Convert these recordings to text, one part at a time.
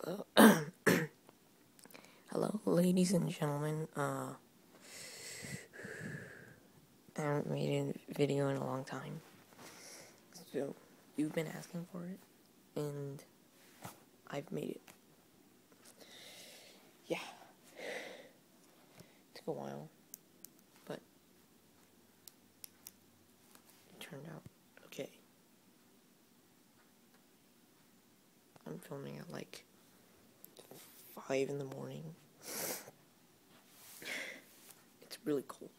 Hello, hello, ladies and gentlemen. I haven't made a video in a long time, so you've been asking for it, and I've made it. Yeah, it took a while, but it turned out okay. I'm filming at like 5 in the morning. It's really cold.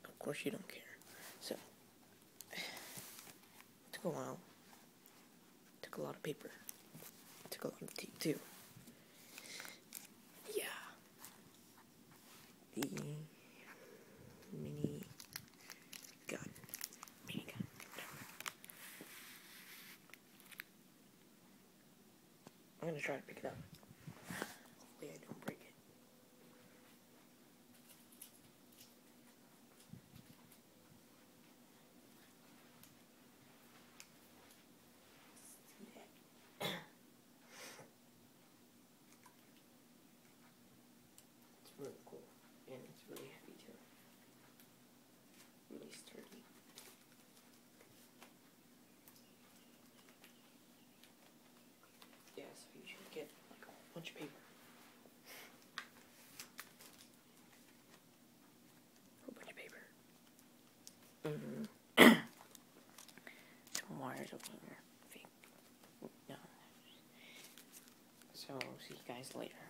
Of course you don't care. So, it took a while. It took a lot of paper. It took a lot of tape too. Yeah. The mini gun. I'm gonna try to pick it up. Hopefully I don't break it. It's really cool, and it's really heavy too. Really sturdy. Yeah, so you should get like a whole bunch of paper. Some wires over here. Fake. No. So, see you guys later.